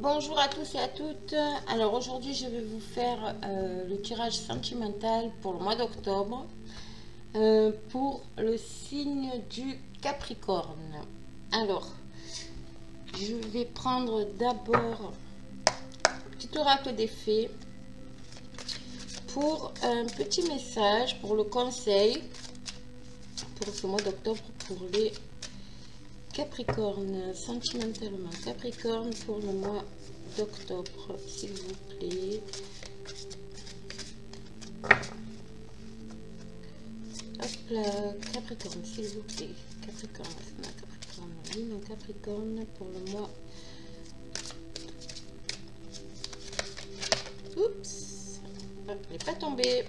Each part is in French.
Bonjour à tous et à toutes. Alors aujourd'hui je vais vous faire le tirage sentimental pour le mois d'octobre pour le signe du Capricorne. Alors je vais prendre d'abord un petit oracle des fées pour un petit message, pour le conseil pour ce mois d'octobre pour les Capricorne, sentimentalement. Capricorne pour le mois d'octobre, s'il vous plaît. Hop là, Capricorne, s'il vous plaît. Capricorne, Capricorne, oui, mon Capricorne pour le mois. Oups, hop, elle n'est pas tombée.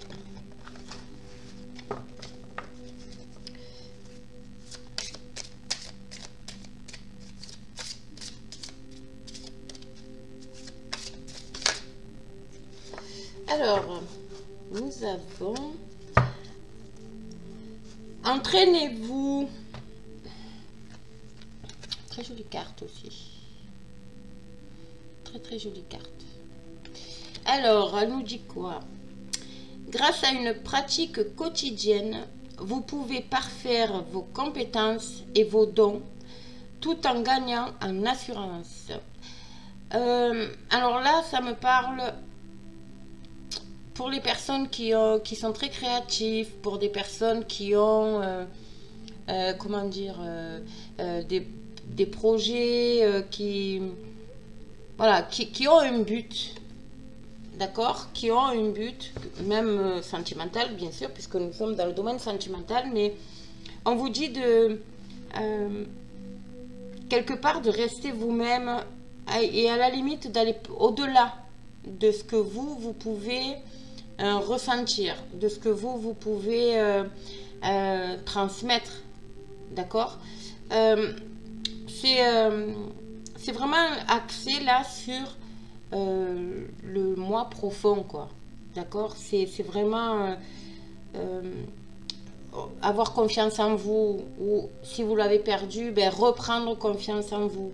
Alors, nous avons entraînez-vous. Très jolie carte aussi. Très jolie carte. Alors, elle nous dit quoi? Grâce à une pratique quotidienne, vous pouvez parfaire vos compétences et vos dons tout en gagnant en assurance. Alors là, ça me parle pour les personnes qui sont très créatives, pour des personnes qui ont, comment dire, des projets voilà, qui ont un but, d'accord, qui ont un but, même sentimental, bien sûr, puisque nous sommes dans le domaine sentimental, mais on vous dit de, quelque part, de rester vous-même et à la limite d'aller au-delà de ce que vous pouvez ressentir, de ce que vous pouvez transmettre, d'accord. C'est vraiment axé là sur le moi profond, quoi, d'accord. C'est vraiment avoir confiance en vous, ou si vous l'avez perdu, ben, reprendre confiance en vous,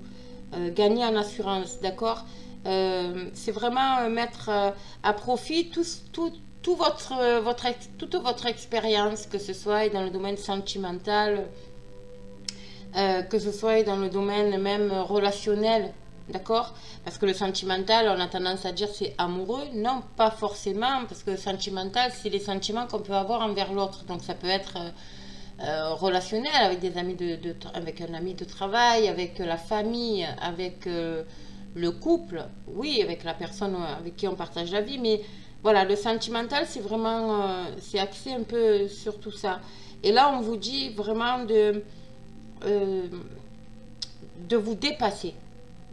gagner en assurance, d'accord. C'est vraiment mettre à profit toute votre expérience, que ce soit dans le domaine sentimental, que ce soit dans le domaine même relationnel, d'accord. Parce que le sentimental, on a tendance à dire c'est amoureux. Non, pas forcément, parce que le sentimental, c'est les sentiments qu'on peut avoir envers l'autre. Donc ça peut être relationnel avec des amis avec un ami de travail, avec la famille, avec le couple, oui, avec la personne avec qui on partage la vie. Mais voilà, le sentimental, c'est vraiment c'est axé un peu sur tout ça. Et là, on vous dit vraiment de vous dépasser,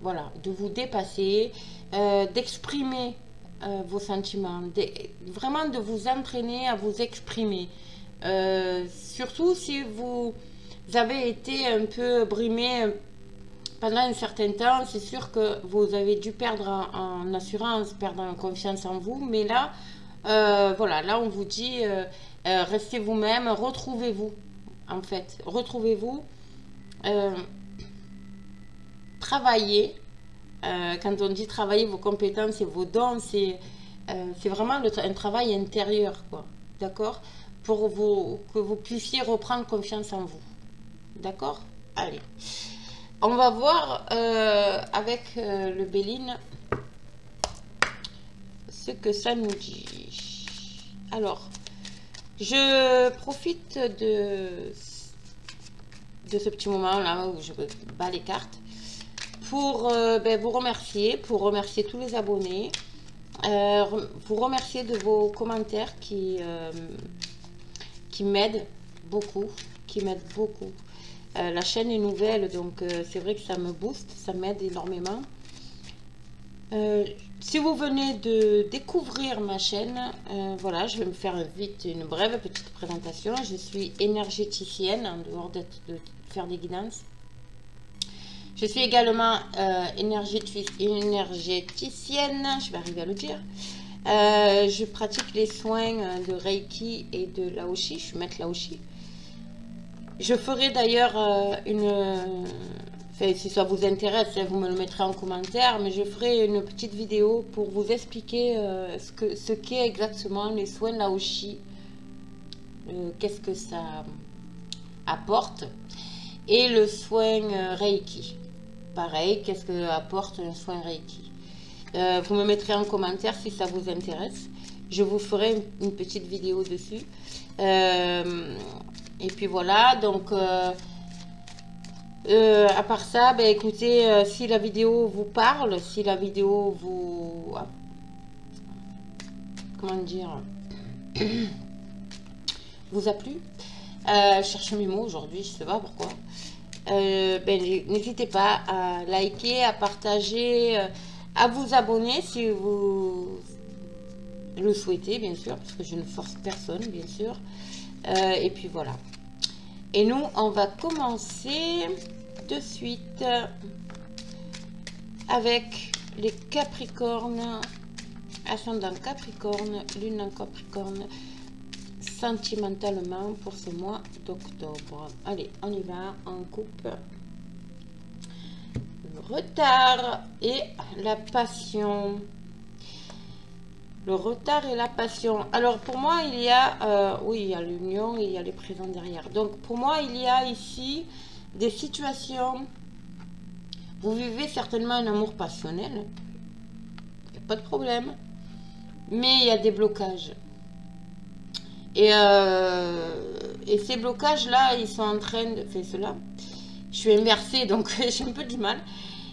voilà, de vous dépasser, d'exprimer vos sentiments, vraiment de vous entraîner à vous exprimer. Surtout si vous avez été un peu brimé pendant un certain temps, c'est sûr que vous avez dû perdre en assurance, perdre en confiance en vous. Mais là, voilà, là on vous dit, restez vous-même, retrouvez-vous, en fait. Retrouvez-vous, travaillez. Quand on dit travailler vos compétences et vos dons, c'est vraiment un travail intérieur, quoi, d'accord, pour que vous puissiez reprendre confiance en vous, d'accord. Allez, on va voir avec le Béline ce que ça nous dit. Alors, je profite de ce petit moment là où je bats les cartes pour vous remercier, tous les abonnés, vous remercier de vos commentaires qui m'aident beaucoup, la chaîne est nouvelle, donc c'est vrai que ça me booste, ça m'aide énormément. Si vous venez de découvrir ma chaîne, voilà, je vais me faire vite une brève petite présentation. Je suis énergéticienne, en dehors de faire des guidances. Je suis également énergéticienne, je vais arriver à le dire. Je pratique les soins de Reiki et de Laoshi, je suis maître Laoshi. Je ferai d'ailleurs Enfin, si ça vous intéresse, vous me le mettrez en commentaire, mais je ferai une petite vidéo pour vous expliquer ce qu'est exactement les soins Laoshi, qu'est-ce que ça apporte, et le soin Reiki. Pareil, qu'est-ce que apporte un soin Reiki. Vous me mettrez en commentaire si ça vous intéresse. Je vous ferai une petite vidéo dessus. Et puis voilà, donc à part ça, ben, écoutez, si la vidéo vous parle, si la vidéo vous... comment dire vous a plu, je cherche mes mots aujourd'hui, je sais pas pourquoi. Ben, n'hésitez pas à liker, à partager, à vous abonner si vous le souhaitez, bien sûr, parce que je ne force personne, bien sûr. Et puis voilà. Et nous, on va commencer de suite avec les Capricornes, ascendant Capricorne, lune en Capricorne, sentimentalement pour ce mois d'octobre. Allez, on y va, on coupe le retard et la passion. Le retard et la passion. Alors pour moi, il y a, oui, il y a l'union et il y a les présents derrière. Donc pour moi, il y a ici des situations. Vous vivez certainement un amour passionnel. Il n'y a pas de problème. Mais il y a des blocages. Et ces blocages-là, ils sont en train de faire cela. Je suis inversée, donc j'ai un peu du mal.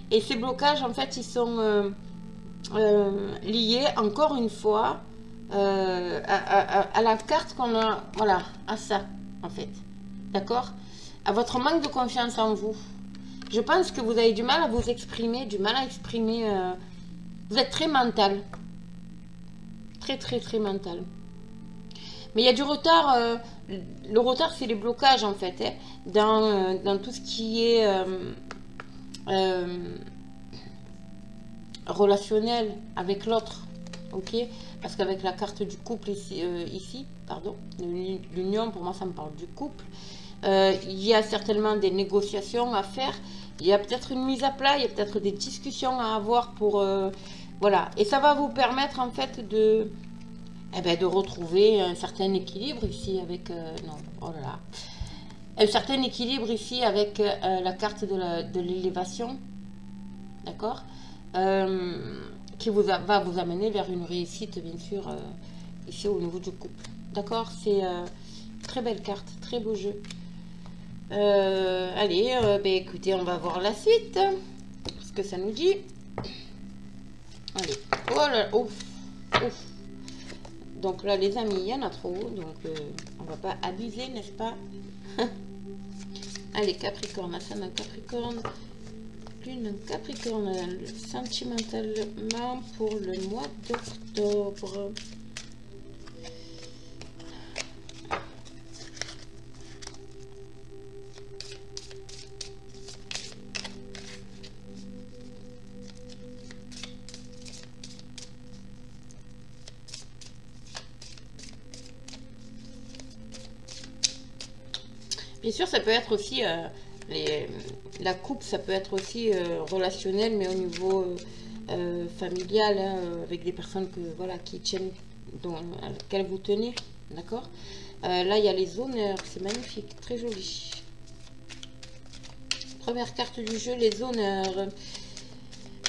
Et ces blocages, en fait, ils sont liés, encore une fois, à la carte qu'on a, voilà, à ça, en fait. D'accord? À votre manque de confiance en vous. Je pense que vous avez du mal à vous exprimer, vous êtes très mental. Très, très, très mental. Mais il y a du retard. Le retard, c'est les blocages, en fait, hein, dans tout ce qui est relationnel avec l'autre. Ok? Parce qu'avec la carte du couple ici, pardon, l'union, pour moi, ça me parle du couple. Il y a certainement des négociations à faire. Il y a peut-être une mise à plat. Il y a peut-être des discussions à avoir pour... voilà. Et ça va vous permettre, en fait, de... Eh ben, de retrouver un certain équilibre ici avec... non, oh là là. Un certain équilibre ici avec la carte de l'élévation. D'accord, qui va vous amener vers une réussite, bien sûr, ici au niveau du couple. D'accord, c'est très belle carte, très beau jeu. Allez, ben, écoutez, on va voir la suite. Ce que ça nous dit. Allez, oh là, ouf, ouf. Donc là, les amis, il y en a trop, donc on va pas abuser, n'est-ce pas? Allez, Capricorne, ascendant Capricorne, lune Capricorne, sentimentalement pour le mois d'octobre. Bien sûr, ça peut être aussi, la coupe, ça peut être aussi relationnel, mais au niveau familial, hein, avec des personnes que, voilà, qui tiennent, à laquelle vous tenez, d'accord. Là, il y a les honneurs, c'est magnifique, très joli. Première carte du jeu, les honneurs.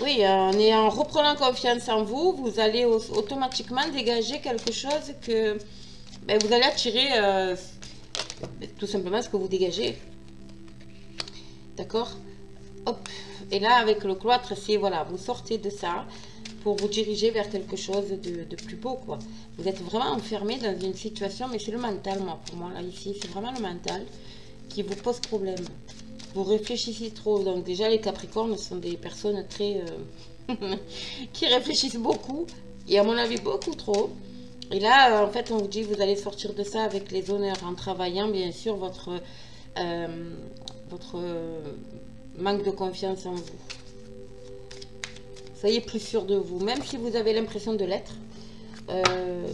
Oui, en reprenant confiance en vous, vous allez automatiquement dégager quelque chose que ben, vous allez attirer... tout simplement ce que vous dégagez. D'accord? Hop. Et là, avec le cloître, c'est voilà, vous sortez de ça pour vous diriger vers quelque chose de plus beau, quoi. Vous êtes vraiment enfermé dans une situation, mais c'est le mental, moi, pour moi, là, ici. C'est vraiment le mental qui vous pose problème. Vous réfléchissez trop. Donc, déjà, les Capricornes sont des personnes très... qui réfléchissent beaucoup. Et à mon avis, beaucoup trop. Et là, en fait, on vous dit, vous allez sortir de ça avec les honneurs en travaillant, bien sûr, votre manque de confiance en vous. Soyez plus sûr de vous, même si vous avez l'impression de l'être.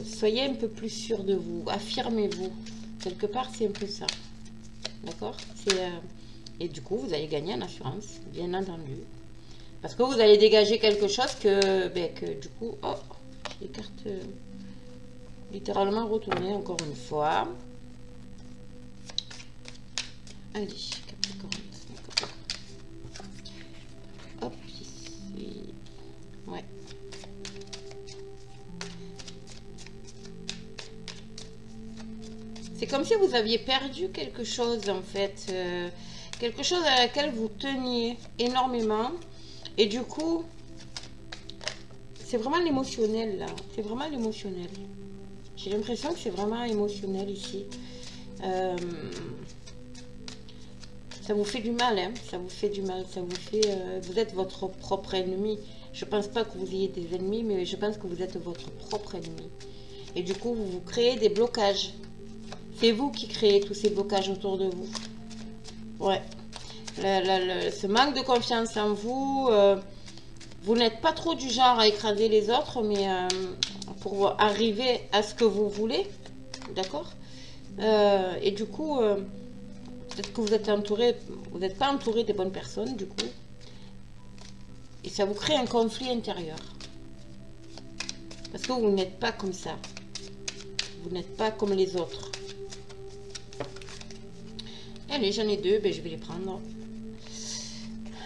Soyez un peu plus sûr de vous, affirmez-vous. Quelque part, c'est un peu ça. D'accord? Et du coup, vous allez gagner en assurance, bien entendu. Parce que vous allez dégager quelque chose que, ben, que du coup... Oh, les cartes littéralement retournées encore une fois. Allez, Capricorne. Hop, ici. Ouais. C'est comme si vous aviez perdu quelque chose en fait. Quelque chose à laquelle vous teniez énormément. Et du coup, c'est vraiment l'émotionnel là. C'est vraiment l'émotionnel. J'ai l'impression que c'est vraiment émotionnel ici. Ça vous fait du mal, hein. Ça vous fait du mal. Ça vous fait. Vous êtes votre propre ennemi. Je pense pas que vous ayez des ennemis, mais je pense que vous êtes votre propre ennemi. Et du coup, vous créez des blocages. C'est vous qui créez tous ces blocages autour de vous. Ouais. Ce manque de confiance en vous, vous n'êtes pas trop du genre à écraser les autres, mais pour arriver à ce que vous voulez, d'accord. Et du coup, peut-être que vous êtes entouré, vous n'êtes pas entouré des bonnes personnes, du coup. Et ça vous crée un conflit intérieur. Parce que vous n'êtes pas comme ça. Vous n'êtes pas comme les autres. Allez, j'en ai deux, ben, je vais les prendre.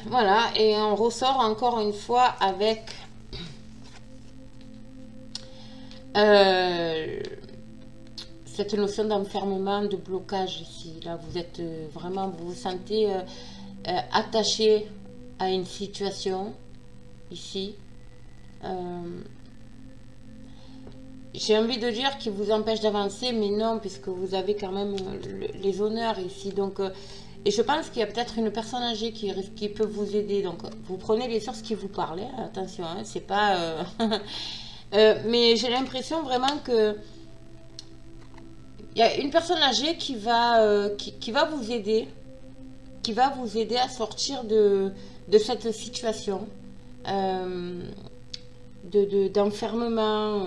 Voilà, et on ressort encore une fois avec cette notion d'enfermement, de blocage ici. Là, vous êtes vraiment, vous vous sentez attaché à une situation ici. J'ai envie de dire qu'il vous empêche d'avancer, mais non, puisque vous avez quand même les honneurs ici. Donc, et je pense qu'il y a peut-être une personne âgée qui peut vous aider. Donc, vous prenez les sources qui vous parlent. Hein, attention, hein, c'est pas... mais j'ai l'impression vraiment que il y a une personne âgée qui va vous aider. Qui va vous aider à sortir de cette situation d'enfermement.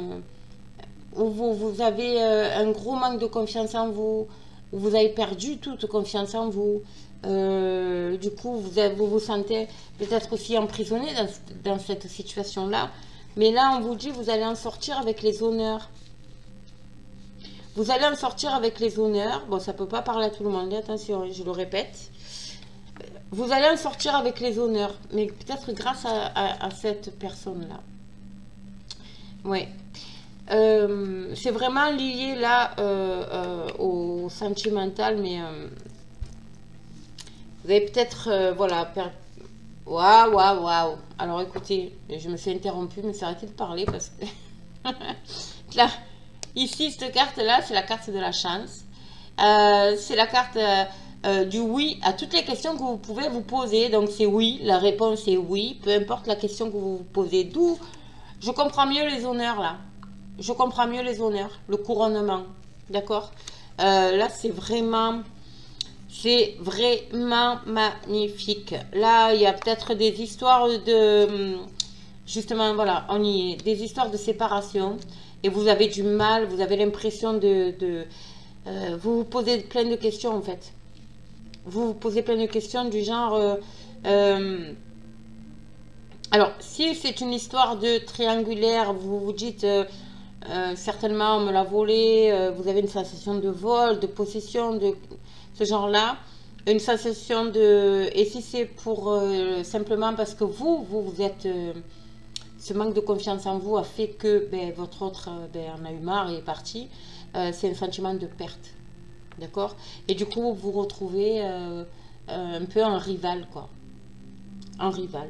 Où vous avez un gros manque de confiance en vous, où vous avez perdu toute confiance en vous. Du coup, vous vous sentez peut-être aussi emprisonné dans cette situation-là. Mais là, on vous dit, vous allez en sortir avec les honneurs. Vous allez en sortir avec les honneurs. Bon, ça ne peut pas parler à tout le monde, attention, je le répète. Vous allez en sortir avec les honneurs, mais peut-être grâce à cette personne-là. Ouais. C'est vraiment lié là au sentimental, mais vous avez peut-être voilà. Waouh. Alors écoutez, je me suis interrompue, mais c'est arrêté de parler parce que là, ici cette carte là, c'est la carte de la chance. C'est la carte du oui à toutes les questions que vous pouvez vous poser. Donc c'est oui, la réponse est oui, peu importe la question que vous vous posez. D'où je comprends mieux les honneurs là. Je comprends mieux les honneurs, le couronnement, d'accord. Là, c'est vraiment magnifique. Là, il y a peut-être des histoires de... Justement, voilà, on y est. Des histoires de séparation. Et vous avez du mal, vous avez l'impression vous vous posez plein de questions, en fait. Vous vous posez plein de questions du genre... alors, si c'est une histoire de triangulaire, vous vous dites... certainement on me l'a volé, vous avez une sensation de vol, de possession, de ce genre-là, une sensation de... Et si c'est pour simplement parce que vous êtes... ce manque de confiance en vous a fait que ben, votre autre en a eu marre et est parti, c'est un sentiment de perte, d'accord. Et du coup, vous vous retrouvez un peu en rival, quoi. En rival.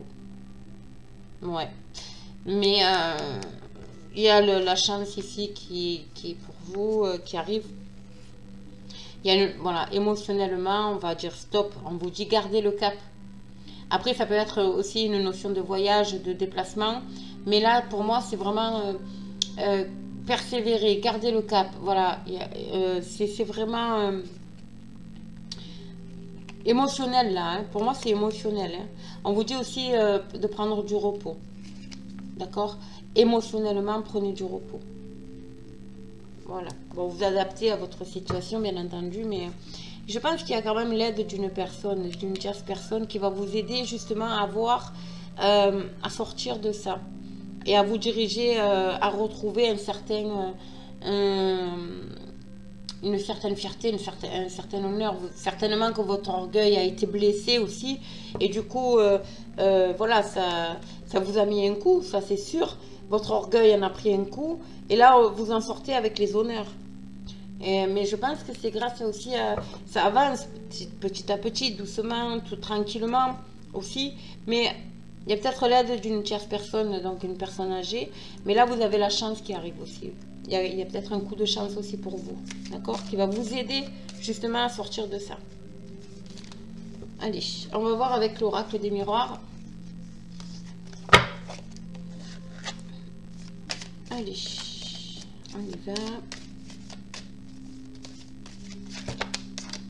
Ouais. Mais... il y a la chance ici qui est pour vous, qui arrive. Il y a voilà, émotionnellement, on va dire stop. On vous dit gardez le cap. Après, ça peut être aussi une notion de voyage, de déplacement. Mais là, pour moi, c'est vraiment persévérer, garder le cap. Voilà, c'est vraiment émotionnel là. Hein. Pour moi, c'est émotionnel. Hein. On vous dit aussi de prendre du repos. D'accord ? Émotionnellement, prenez du repos. Voilà. Bon, vous adaptez à votre situation, bien entendu, mais Je pense qu'il y a quand même l'aide d'une personne, d'une tierce personne qui va vous aider justement à voir, à sortir de ça et à vous diriger, à retrouver une certaine fierté, un certain honneur. Certainement que votre orgueil a été blessé aussi. Et du coup, voilà, ça vous a mis un coup, ça c'est sûr. Votre orgueil en a pris un coup. Et là, vous en sortez avec les honneurs. Mais je pense que c'est grâce aussi à... Ça avance petit à petit, doucement, tout tranquillement aussi. Mais il y a peut-être l'aide d'une tierce personne, donc une personne âgée. Mais là, vous avez la chance qui arrive aussi. Il y a peut-être un coup de chance aussi pour vous, d'accord? Qui va vous aider justement à sortir de ça. Allez, on va voir avec l'oracle des miroirs. Allez, on y va.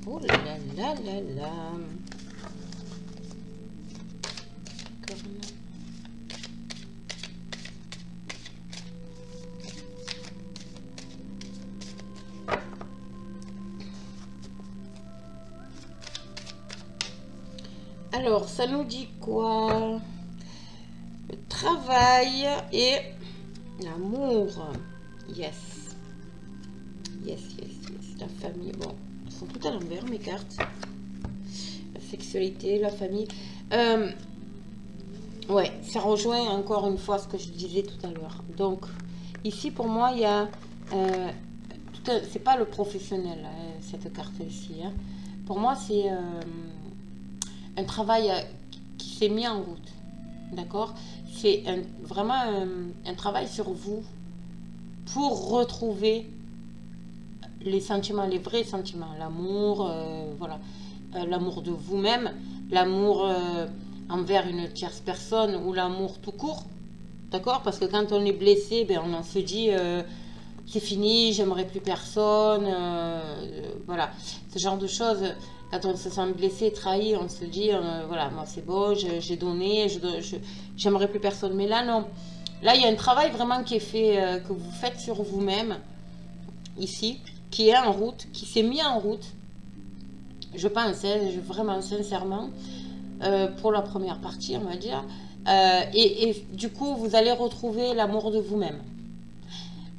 Oh là là là là. Alors, ça nous dit quoi? Le travail et l'amour. Yes. Yes, yes, yes. La famille. Bon, elles sont toutes à l'envers, mes cartes. La sexualité, la famille. Ouais, ça rejoint encore une fois ce que je disais tout à l'heure. Donc, ici, pour moi, il y a... c'est pas le professionnel, cette carte ici. Hein. Pour moi, c'est... un travail qui s'est mis en route, d'accord? C'est vraiment un travail sur vous pour retrouver les sentiments, les vrais sentiments, l'amour, voilà, l'amour de vous-même, l'amour envers une tierce personne ou l'amour tout court, d'accord? Parce que quand on est blessé, ben, on se dit c'est fini, j'aimerais plus personne, voilà, ce genre de choses. Quand on se sent blessé, trahi, on se dit, voilà, moi c'est bon, j'ai donné, j'aimerais plus personne. Mais là, non. Là, il y a un travail vraiment qui est fait, que vous faites sur vous-même, ici, qui est en route, qui s'est mis en route, je pense, hein, vraiment sincèrement, pour la première partie, on va dire. Et du coup, vous allez retrouver l'amour de vous-même.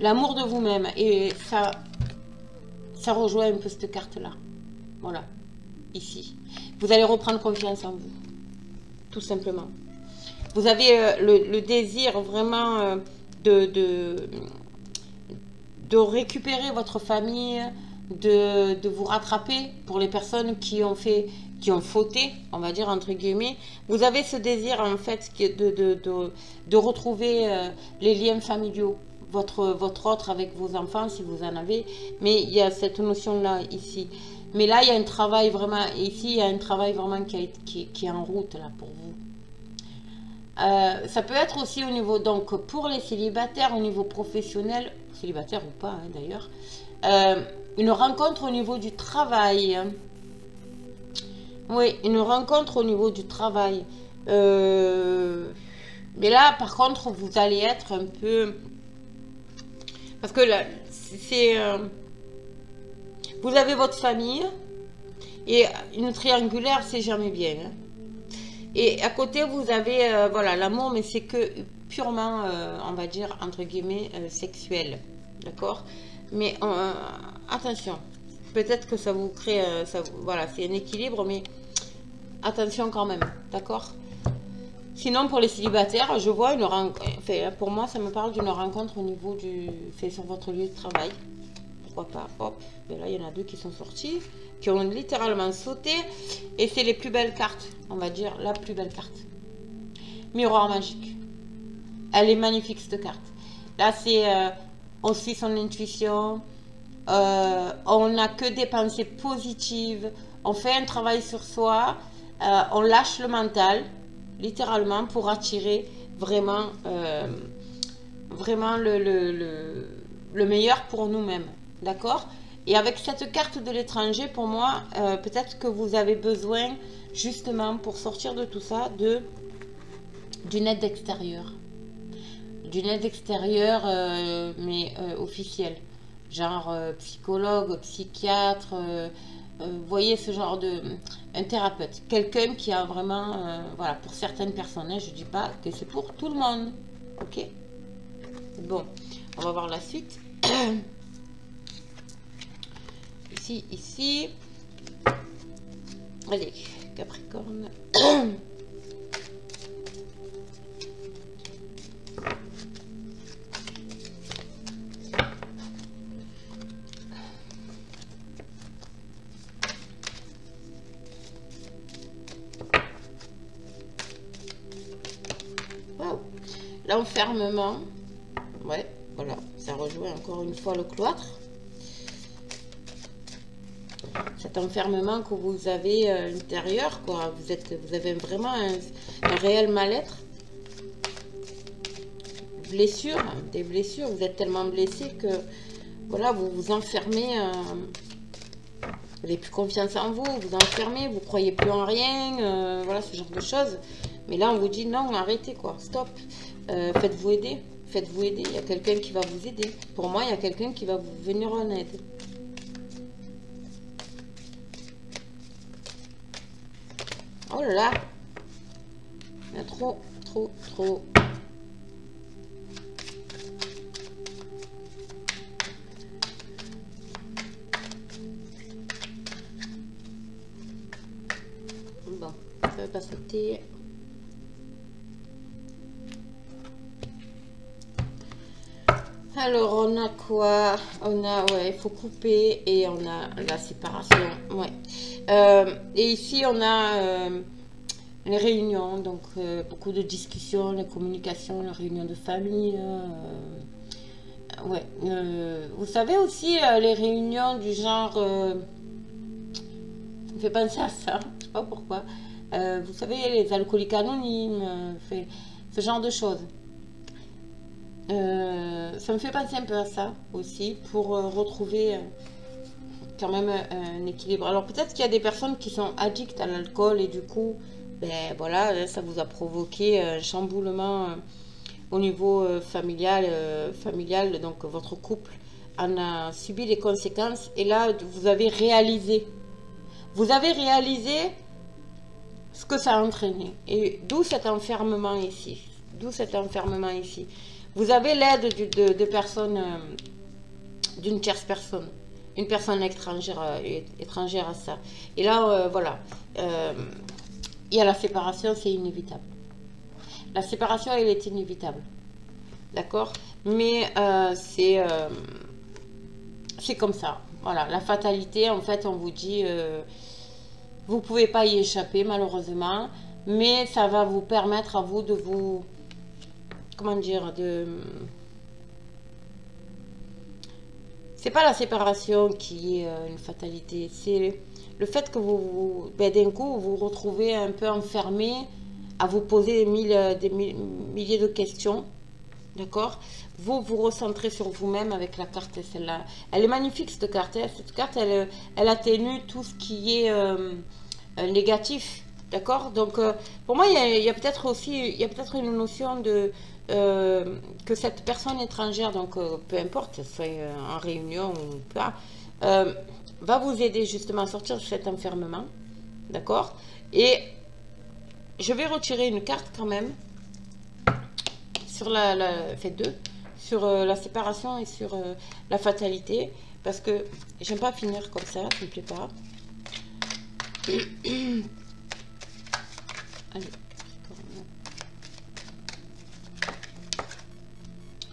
L'amour de vous-même. Et ça rejoint un peu cette carte-là. Voilà. Ici. Vous allez reprendre confiance en vous. Tout simplement. Vous avez le désir vraiment de récupérer votre famille, de vous rattraper pour les personnes qui ont fauté, on va dire entre guillemets. Vous avez ce désir en fait de retrouver les liens familiaux, votre autre avec vos enfants si vous en avez. Mais il y a cette notion-là ici. Mais là, il y a un travail vraiment, ici, il y a un travail vraiment qui est en route là pour vous. Ça peut être aussi au niveau, donc pour les célibataires, au niveau professionnel, célibataire ou pas hein, d'ailleurs, une rencontre au niveau du travail. Oui, une rencontre au niveau du travail. Mais là, par contre, vous allez être un peu... Parce que là, c'est... vous avez votre famille et une triangulaire, c'est jamais bien. Hein. Et à côté, vous avez voilà, l'amour, mais c'est que purement, on va dire, entre guillemets, sexuel. D'accord? Mais attention, peut-être que ça vous crée, voilà, c'est un équilibre, mais attention quand même. D'accord? Sinon, pour les célibataires, je vois une rencontre, enfin, pour moi, ça me parle d'une rencontre au niveau du... C'est sur votre lieu de travail. Pourquoi pas? Hop, ben là, il y en a deux qui sont sortis, qui ont littéralement sauté. Et c'est les plus belles cartes, on va dire, la plus belle carte. Miroir magique. Elle est magnifique, cette carte. Là, c'est... on suit son intuition. On n'a que des pensées positives. On fait un travail sur soi. On lâche le mental, littéralement, pour attirer vraiment, vraiment le meilleur pour nous-mêmes. D'accord? Et avec cette carte de l'étranger, pour moi, peut-être que vous avez besoin, justement, pour sortir de tout ça, d'une aide extérieure. D'une aide extérieure, mais officielle. Genre psychologue, psychiatre, vous voyez ce genre de... Un thérapeute, quelqu'un qui a vraiment... voilà, pour certaines personnes, hein, je dis pas que c'est pour tout le monde. Ok? Bon, on va voir la suite. Ici. Allez, Capricorne. Wow. L'enfermement. Ouais, voilà, ça rejoint encore une fois le cloître. Cet enfermement que vous avez à l'intérieur, quoi. Vous avez vraiment un réel mal-être. Blessures, des blessures. Vous êtes tellement blessé que, voilà, vous vous enfermez. Vous n'avez plus confiance en vous, vous enfermez, vous croyez plus en rien, voilà, ce genre de choses. Mais là, on vous dit non, arrêtez, quoi, stop. Faites-vous aider, faites-vous aider. Il y a quelqu'un qui va vous aider. Pour moi, il y a quelqu'un qui va vous venir en aide. Oh là là, il y a trop. Bon, ça va pas sauter. Alors, on a quoi? On a, ouais, il faut couper et on a la séparation, ouais. Et ici, on a les réunions, donc beaucoup de discussions, les communications, les réunions de famille. Ouais. Vous savez aussi, les réunions du genre... ça me fait penser à ça, je sais pas pourquoi. Vous savez, les alcooliques anonymes, ce genre de choses. Ça me fait penser un peu à ça aussi, pour retrouver quand même un équilibre. Alors peut-être qu'il y a des personnes qui sont addictes à l'alcool et du coup, ben voilà, ça vous a provoqué un chamboulement au niveau familial, donc votre couple en a subi les conséquences et là vous avez réalisé ce que ça a entraîné et d'où cet enfermement ici, Vous avez l'aide de personnes, d'une tierce personne, une personne étrangère à ça. Et là, voilà, il y a la séparation, c'est inévitable. La séparation, elle est inévitable. D'accord? Mais c'est comme ça. Voilà, la fatalité, en fait, on vous dit, vous ne pouvez pas y échapper, malheureusement, mais ça va vous permettre à vous de vous... Comment dire, c'est pas la séparation qui est une fatalité, c'est le fait que ben, d'un coup vous vous retrouvez un peu enfermé à vous poser des milliers de questions, d'accord? Vous vous recentrez sur vous-même avec la carte, celle-là. Elle est magnifique cette carte, cette carte elle atténue tout ce qui est négatif, d'accord? Donc pour moi il y a peut-être aussi, il y a peut-être une notion de que cette personne étrangère, donc peu importe, soit en réunion ou pas, va vous aider justement à sortir de cet enfermement, d'accord? Et je vais retirer une carte quand même sur fait deux, sur la séparation et sur la fatalité, parce que j'aime pas finir comme ça me plaît pas. Allez.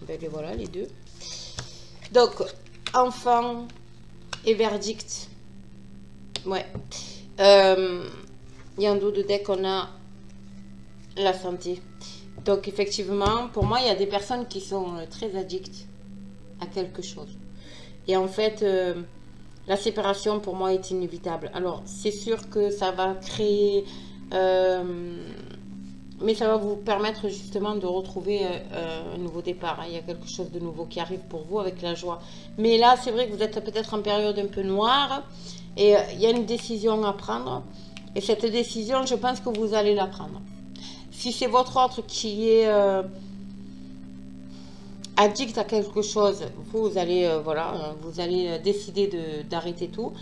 Ben, les voilà les deux. Donc enfant et verdict. Ouais. Il y a un dos de deck, on a la santé. Donc effectivement, pour moi, il y a des personnes qui sont très addictes à quelque chose. Et en fait, la séparation pour moi est inévitable. Alors c'est sûr que ça va créer... mais ça va vous permettre justement de retrouver un nouveau départ. Il y a quelque chose de nouveau qui arrive pour vous avec la joie. Mais là, c'est vrai que vous êtes peut-être en période un peu noire. Et il y a une décision à prendre. Et cette décision, je pense que vous allez la prendre. Si c'est votre autre qui est addict à quelque chose, vous allez, voilà, vous allez décider d'arrêter tout.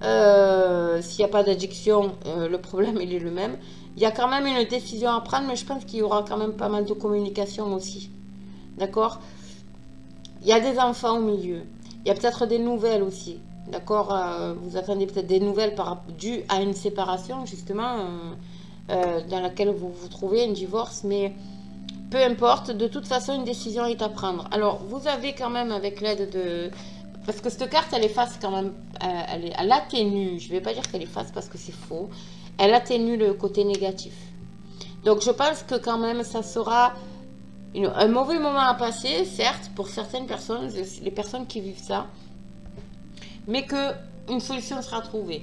S'il n'y a pas d'addiction, le problème il est le même. Il y a quand même une décision à prendre, mais je pense qu'il y aura quand même pas mal de communication aussi. D'accord? Il y a des enfants au milieu. Il y a peut-être des nouvelles aussi. D'accord? Vous attendez peut-être des nouvelles dues à une séparation, justement, dans laquelle vous vous trouvez, un divorce, mais peu importe, de toute façon, une décision est à prendre. Alors, vous avez quand même, avec l'aide de... Parce que cette carte, elle efface quand même, elle atténue, je ne vais pas dire qu'elle efface parce que c'est faux, elle atténue le côté négatif. Donc, je pense que quand même, ça sera un mauvais moment à passer, certes, pour certaines personnes, les personnes qui vivent ça, mais que une solution sera trouvée.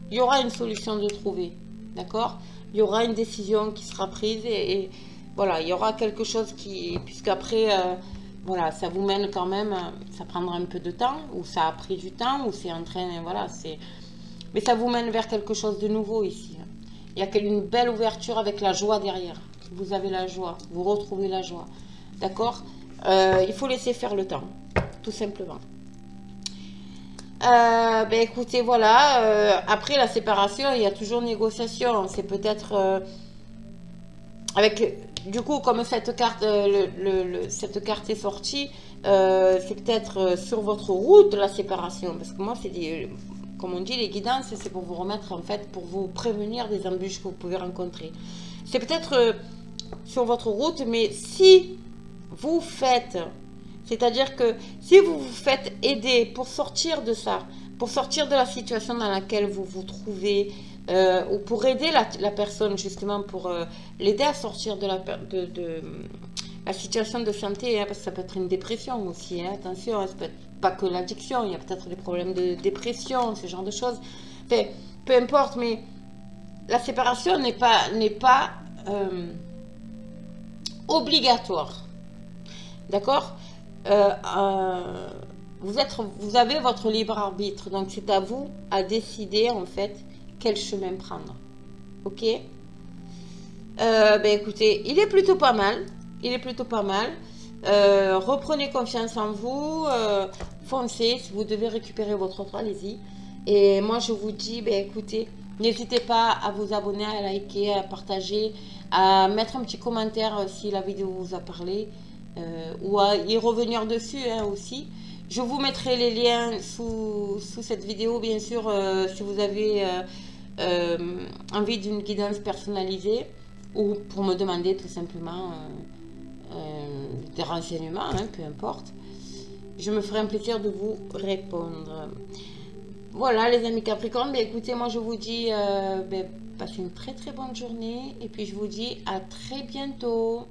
Il y aura une solution de trouver, d'accord? Il y aura une décision qui sera prise et voilà, il y aura quelque chose qui, puisqu'après, voilà, ça vous mène quand même, ça prendra un peu de temps, ou ça a pris du temps, ou c'est en train, voilà, mais ça vous mène vers quelque chose de nouveau ici. Il y a une belle ouverture avec la joie derrière. Vous avez la joie, vous retrouvez la joie, d'accord? Il faut laisser faire le temps, tout simplement. Ben écoutez, voilà, après la séparation, il y a toujours négociation. C'est peut-être avec, du coup, comme cette carte, cette carte est sortie, c'est peut-être sur votre route la séparation. Parce que moi, c'est comme on dit, les guidances, c'est pour vous remettre, en fait, pour vous prévenir des embûches que vous pouvez rencontrer. C'est peut-être sur votre route, mais si vous faites... C'est-à-dire que si vous vous faites aider pour sortir de ça, pour sortir de la situation dans laquelle vous vous trouvez, ou pour aider la personne justement, pour l'aider à sortir de la situation de santé, hein, parce que ça peut être une dépression aussi, hein, attention, ça peut être pas que l'addiction, il y a peut-être des problèmes de dépression, ce genre de choses. Enfin, peu importe, mais la séparation n'est pas obligatoire. D'accord? Vous avez votre libre arbitre, donc c'est à vous à décider en fait quel chemin prendre. Ok? Ben écoutez, il est plutôt pas mal. Il est plutôt pas mal. Reprenez confiance en vous. Foncez. Si vous devez récupérer votre autre, allez-y. Et moi, je vous dis, ben écoutez, n'hésitez pas à vous abonner, à liker, à partager, à mettre un petit commentaire si la vidéo vous a parlé. Ou à y revenir dessus hein, aussi. Je vous mettrai les liens sous cette vidéo, bien sûr, si vous avez envie d'une guidance personnalisée ou pour me demander tout simplement des renseignements, hein, peu importe. Je me ferai un plaisir de vous répondre. Voilà les amis Capricorne, ben, écoutez, moi je vous dis passez une très très bonne journée et puis je vous dis à très bientôt.